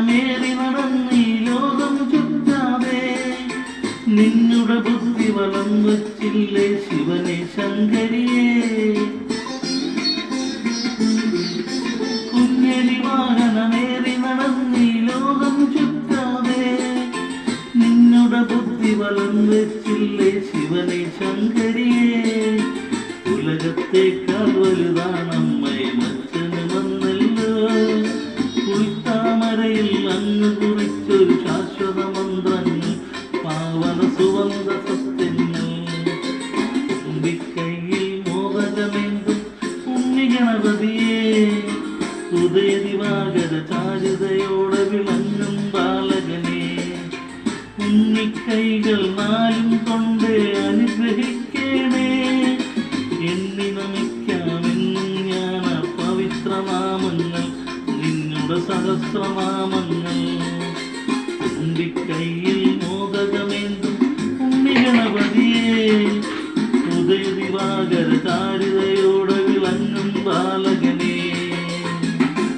വാഹനമേറി നടന്നീ ലോകം ചുറ്റാതെ നിന്നുടെ ബുദ്ധി വളം വച്ചില്ലേ ശിവനെ ശങ്കരിയേ. കുഞ്ഞലി വാഹനമേറി നടന്നീ ലോകം ചുറ്റാതെ നിന്നുടെ ബുദ്ധി വളം വെച്ചില്ലേ ശിവനെ ശങ്കരിയേ. ഉലകത്തേക്കാൾ വലുതാണമ്മയെ മച്ചന് വന്നല്ലോ. കുളിത്താമരയിൽ അങ്ങ് കുറിച്ചൊരു ശാശ്വത മന്ത്രങ്ങൾ പാവന സുവന്ത സത്യങ്ങൾ. തുമ്പിക്കൈയിൽ മോദകമേന്തും ഉണ്ണി ഗണപതിയേ. ഉദയദിവാകര ചാരുതയോടെ വിളങ്ങും ബാലകനെ. ഉണ്ണിക്കൈകൾ നാലും കൊണ്ട് അനുഗ്രഹിക്കണേ. എണ്ണി നമിക്കാമെന്നും ഞാൻ പവിത്രനാമങ്ങൾ നിന്നുടെ സഹസ്രനാമങ്ങൾ. തുമ്പിക്കൈയിൽ മോദകമേന്തും ഉണ്ണി ഗണപതിയേ. ഉദയദിവാകര ചാരുതയോടെ വിളങ്ങും ബാലകൻ